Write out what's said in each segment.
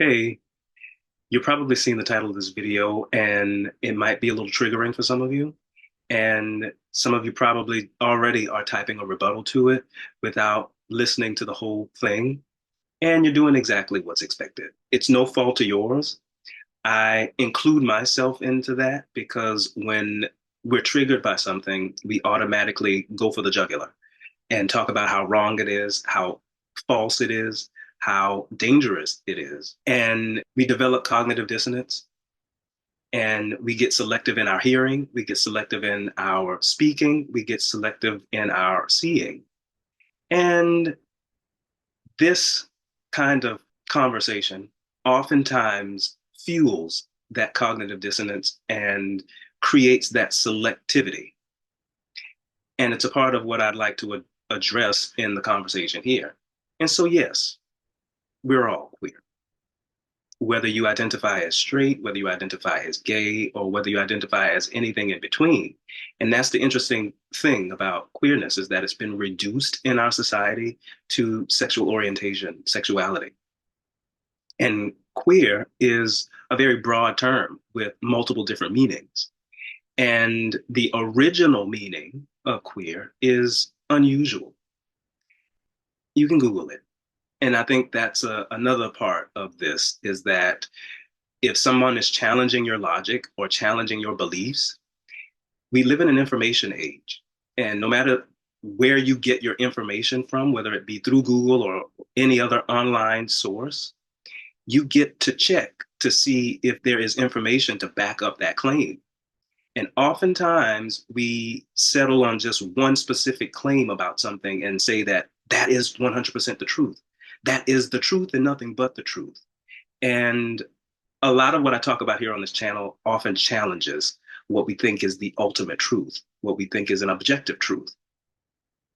Hey, you've probably seen the title of this video, and it might be a little triggering for some of you. And some of you probably already are typing a rebuttal to it without listening to the whole thing. And you're doing exactly what's expected. It's no fault of yours. I include myself into that because when we're triggered by something, we automatically go for the jugular and talk about how wrong it is, how false it is, how dangerous it is. And we develop cognitive dissonance and we get selective in our hearing, we get selective in our speaking, we get selective in our seeing. And this kind of conversation oftentimes fuels that cognitive dissonance and creates that selectivity. And it's a part of what I'd like to address in the conversation here. And so, yes, we're all queer. Whether you identify as straight, whether you identify as gay, or whether you identify as anything in between. And that's the interesting thing about queerness is that it's been reduced in our society to sexual orientation, sexuality. And queer is a very broad term with multiple different meanings. And the original meaning of queer is unusual. You can Google it. And I think that's another part of this is that if someone is challenging your logic or challenging your beliefs, we live in an information age. And no matter where you get your information from, whether it be through Google or any other online source, you get to check to see if there is information to back up that claim. And oftentimes we settle on just one specific claim about something and say that that is 100% the truth. That is the truth and nothing but the truth. And a lot of what I talk about here on this channel often challenges what we think is the ultimate truth, what we think is an objective truth.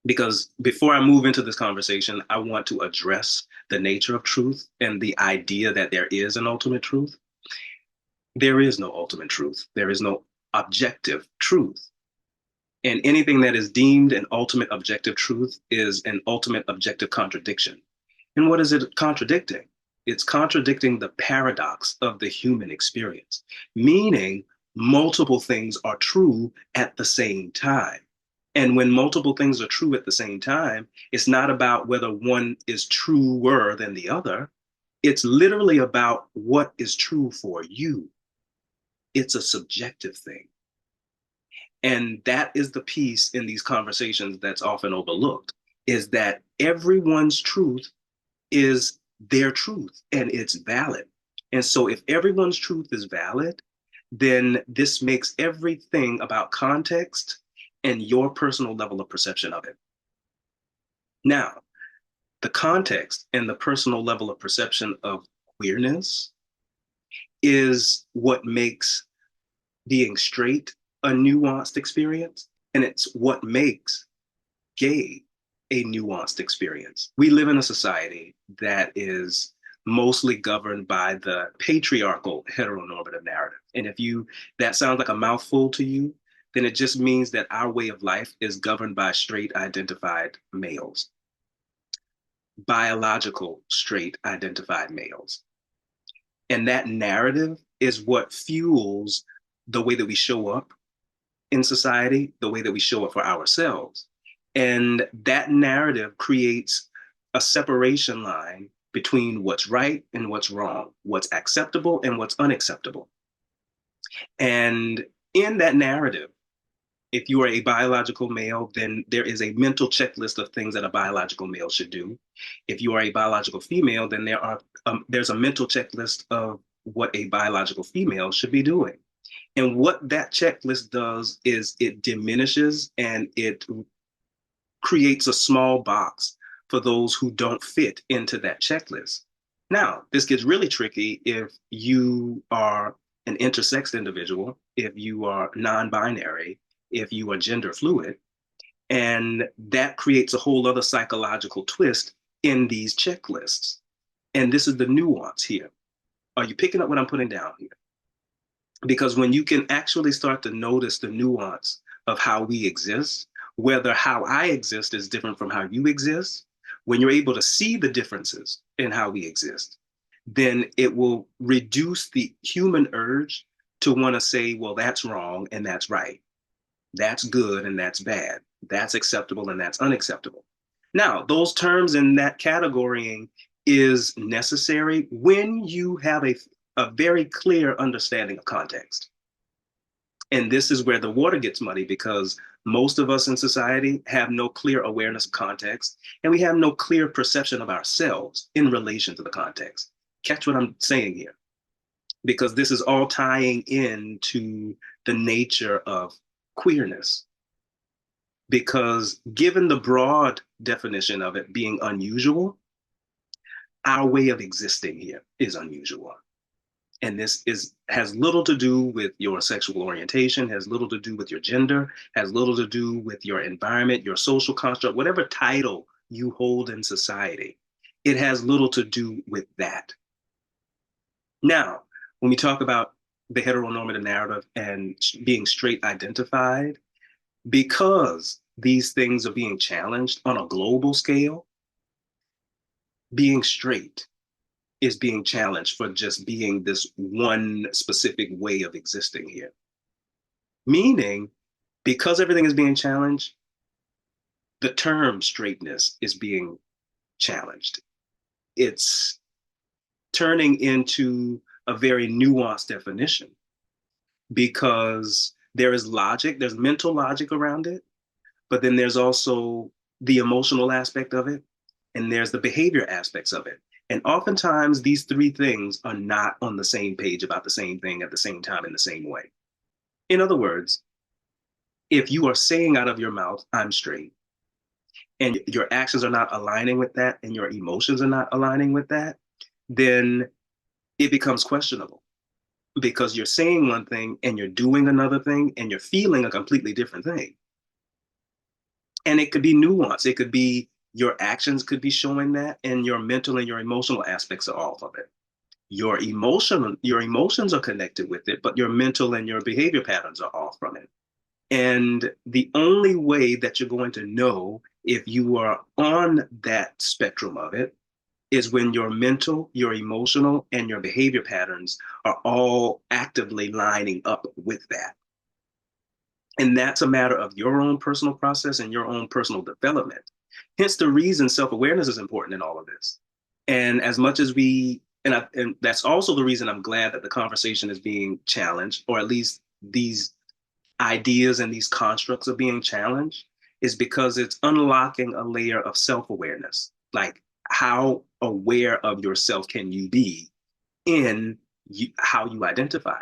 Because before I move into this conversation, I want to address the nature of truth and the idea that there is an ultimate truth. There is no ultimate truth. There is no objective truth. And anything that is deemed an ultimate objective truth is an ultimate objective contradiction. And what is it contradicting? It's contradicting the paradox of the human experience, meaning multiple things are true at the same time. And when multiple things are true at the same time, it's not about whether one is truer than the other. It's literally about what is true for you. It's a subjective thing. And that is the piece in these conversations that's often overlooked, is that everyone's truth is their truth and it's valid. And so if everyone's truth is valid, then this makes everything about context and your personal level of perception of it. Now, the context and the personal level of perception of queerness is what makes being straight a nuanced experience. And it's what makes gay a nuanced experience. We live in a society that is mostly governed by the patriarchal heteronormative narrative. And if you that sounds like a mouthful to you, then it just means that our way of life is governed by straight identified males, biological straight identified males. And that narrative is what fuels the way that we show up in society, the way that we show up for ourselves. And that narrative creates a separation line between what's right and what's wrong, what's acceptable and what's unacceptable. And in that narrative, if you are a biological male, then there is a mental checklist of things that a biological male should do. If you are a biological female, then there's a mental checklist of what a biological female should be doing. And what that checklist does is it diminishes and it creates a small box for those who don't fit into that checklist. Now, this gets really tricky if you are an intersex individual, if you are non binary, if you are gender fluid. And that creates a whole other psychological twist in these checklists. And this is the nuance here. Are you picking up what I'm putting down here? Because when you can actually start to notice the nuance of how we exist, whether how I exist is different from how you exist, when you're able to see the differences in how we exist, then it will reduce the human urge to want to say, well, that's wrong and that's right. That's good and that's bad. That's acceptable and that's unacceptable. Now, those terms in that categorying is necessary when you have a very clear understanding of context. And this is where the water gets muddy because most of us in society have no clear awareness of context and we have no clear perception of ourselves in relation to the context. Catch what I'm saying here, because this is all tying into the nature of queerness. Because given the broad definition of it being unusual, our way of existing here is unusual. And this has little to do with your sexual orientation, has little to do with your gender, has little to do with your environment, your social construct, whatever title you hold in society. It has little to do with that. Now, when we talk about the heteronormative narrative and being straight identified, because these things are being challenged on a global scale, being straight is being challenged for just being this one specific way of existing here. Meaning, because everything is being challenged, the term straightness is being challenged. It's turning into a very nuanced definition because there is logic, there's mental logic around it, but then there's also the emotional aspect of it, and there's the behavior aspects of it. And oftentimes, these three things are not on the same page about the same thing at the same time in the same way. In other words, if you are saying out of your mouth, I'm straight, and your actions are not aligning with that, and your emotions are not aligning with that, then it becomes questionable because you're saying one thing and you're doing another thing and you're feeling a completely different thing. And it could be nuanced. It could be your actions could be showing that, and your mental and your emotional aspects are off of it. Your emotions are connected with it, but your mental and your behavior patterns are off from it. And the only way that you're going to know if you are on that spectrum of it is when your mental, your emotional, and your behavior patterns are all actively lining up with that. And that's a matter of your own personal process and your own personal development. Hence the reason self-awareness is important in all of this. And as much as and that's also the reason I'm glad that the conversation is being challenged, or at least these ideas and these constructs are being challenged, is because it's unlocking a layer of self-awareness. Like, how aware of yourself can you be in how you identify?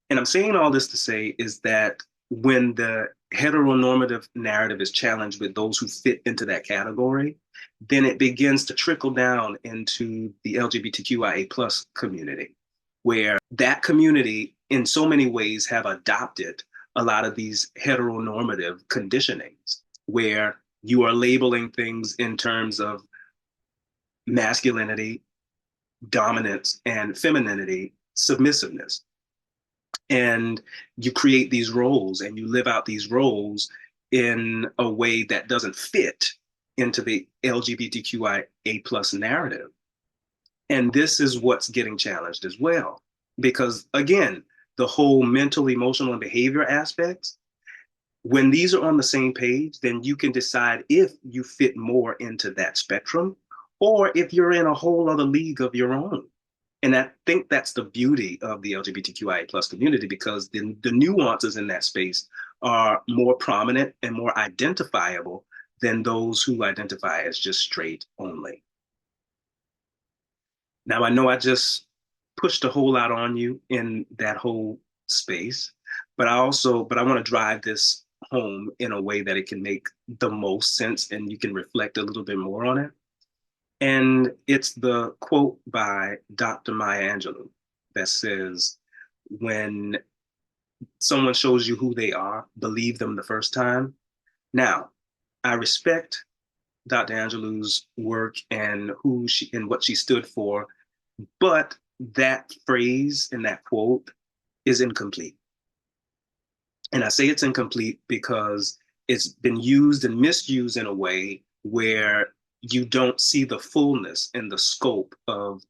And I'm saying all this to say is that when the heteronormative narrative is challenged with those who fit into that category, then it begins to trickle down into the LGBTQIA plus community, where that community in so many ways have adopted a lot of these heteronormative conditionings, where you are labeling things in terms of masculinity, dominance, and femininity, submissiveness. And you create these roles and you live out these roles in a way that doesn't fit into the LGBTQIA plus narrative. And this is what's getting challenged as well. Because again, the whole mental, emotional, and behavior aspects, when these are on the same page, then you can decide if you fit more into that spectrum or if you're in a whole other league of your own. And I think that's the beauty of the LGBTQIA plus community, because the nuances in that space are more prominent and more identifiable than those who identify as just straight only. Now, I know I just pushed a whole lot on you in that whole space, but I want to drive this home in a way that it can make the most sense and you can reflect a little bit more on it. And it's the quote by Dr. Maya Angelou that says, when someone shows you who they are, believe them the first time. Now, I respect Dr. Angelou's work and who she and what she stood for, but that phrase in that quote is incomplete. And I say it's incomplete because it's been used and misused in a way where you don't see the fullness and the scope of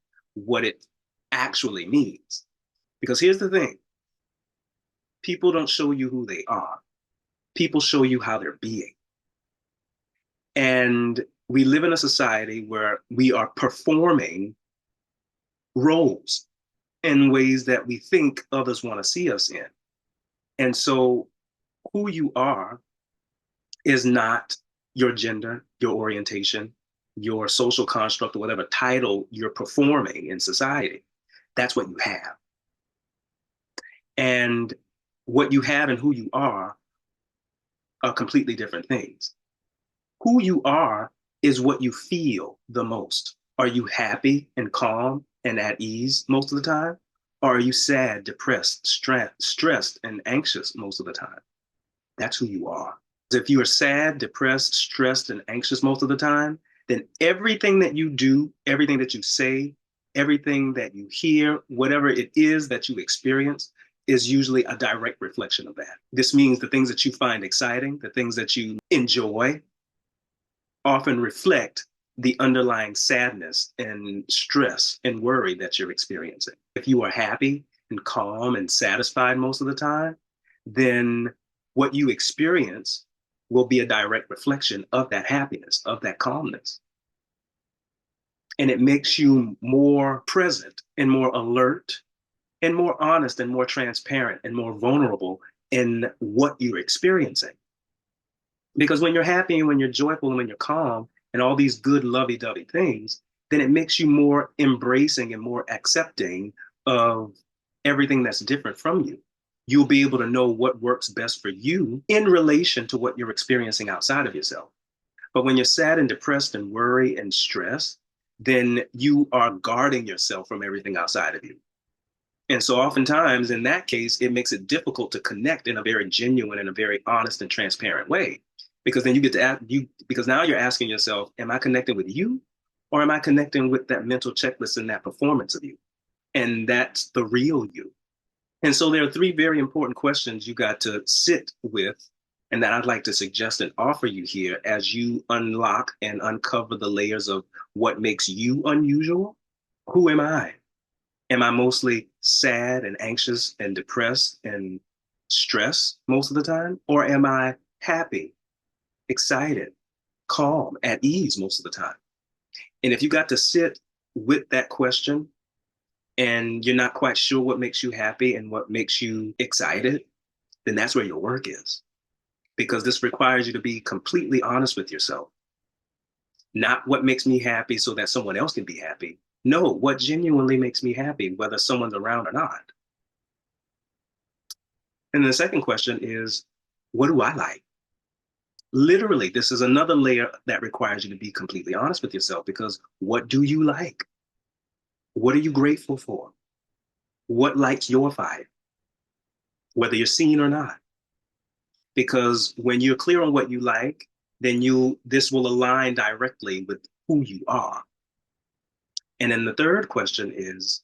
what it actually means. Because here's the thing, people don't show you who they are, people show you how they're being. And we live in a society where we are performing roles in ways that we think others want to see us in. And so, who you are is not your gender, your orientation, your social construct, or whatever title you're performing in society. That's what you have. And what you have and who you are completely different things. Who you are is what you feel the most. Are you happy and calm and at ease most of the time? Or are you sad, depressed, stressed, and anxious most of the time? That's who you are. If you are sad, depressed, stressed, and anxious most of the time, then everything that you do, everything that you say, everything that you hear, whatever it is that you experience, is usually a direct reflection of that. This means the things that you find exciting, the things that you enjoy, often reflect the underlying sadness and stress and worry that you're experiencing. If you are happy and calm and satisfied most of the time, then what you experience will be a direct reflection of that happiness, of that calmness. And it makes you more present and more alert and more honest and more transparent and more vulnerable in what you're experiencing. Because when you're happy and when you're joyful and when you're calm and all these good lovey-dovey things, then it makes you more embracing and more accepting of everything that's different from you. You'll be able to know what works best for you in relation to what you're experiencing outside of yourself. But when you're sad and depressed and worried and stressed, then you are guarding yourself from everything outside of you. And so oftentimes in that case, it makes it difficult to connect in a very genuine and a very honest and transparent way. Because then you get to ask you, because now you're asking yourself, am I connecting with you? Or am I connecting with that mental checklist and that performance of you? And that's the real you. And so there are three very important questions you got to sit with and that I'd like to suggest and offer you here as you unlock and uncover the layers of what makes you unusual. Who am I? Am I mostly sad and anxious and depressed and stressed most of the time? Or am I happy, excited, calm, at ease most of the time? And if you got to sit with that question and you're not quite sure what makes you happy and what makes you excited, then that's where your work is. Because this requires you to be completely honest with yourself. Not what makes me happy so that someone else can be happy. No, what genuinely makes me happy, whether someone's around or not. And the second question is, what do I like? Literally, this is another layer that requires you to be completely honest with yourself because what do you like? What are you grateful for? What lights your fire? Whether you're seen or not. Because when you're clear on what you like, then this will align directly with who you are. And then the third question is,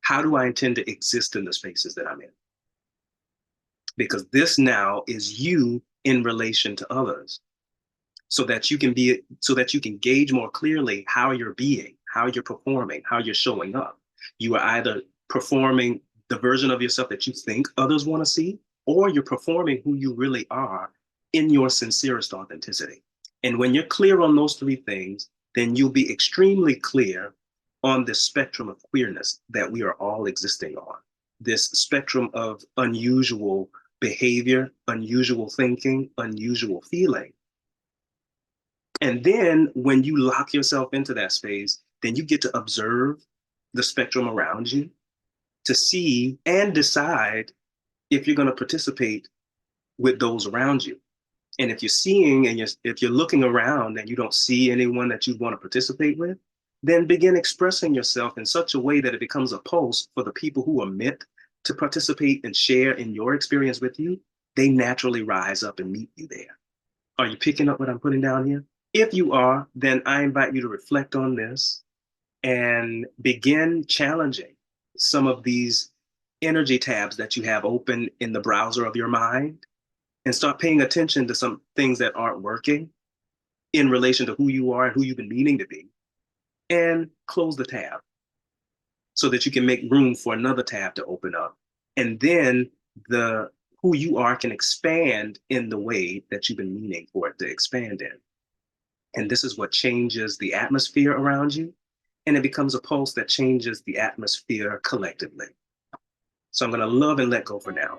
how do I intend to exist in the spaces that I'm in? Because this now is you in relation to others, so that you can gauge more clearly how you're being, how you're performing, how you're showing up. You are either performing the version of yourself that you think others want to see, or you're performing who you really are in your sincerest authenticity. And when you're clear on those three things, then you'll be extremely clear on the spectrum of queerness that we are all existing on. This spectrum of unusual behavior, unusual thinking, unusual feeling. And then when you lock yourself into that space, then you get to observe the spectrum around you to see and decide if you're going to participate with those around you. And if you're seeing and if you're looking around and you don't see anyone that you want to participate with, then begin expressing yourself in such a way that it becomes a pulse for the people who are meant to participate and share in your experience with you. They naturally rise up and meet you there. Are you picking up what I'm putting down here? If you are, then I invite you to reflect on this and begin challenging some of these energy tabs that you have open in the browser of your mind and start paying attention to some things that aren't working in relation to who you are and who you've been meaning to be, and close the tab so that you can make room for another tab to open up. And then the who you are can expand in the way that you've been meaning for it to expand in. And this is what changes the atmosphere around you. And it becomes a pulse that changes the atmosphere collectively. So I'm going to love and let go for now.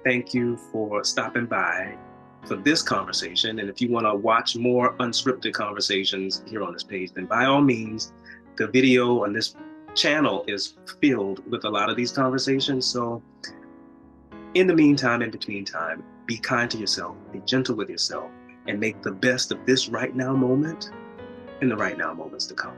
Thank you for stopping by for this conversation. And if you want to watch more unscripted conversations here on this page, then by all means, the video on this channel is filled with a lot of these conversations. So in the meantime, in between time, be kind to yourself, be gentle with yourself, and make the best of this right now moment and the right now moments to come.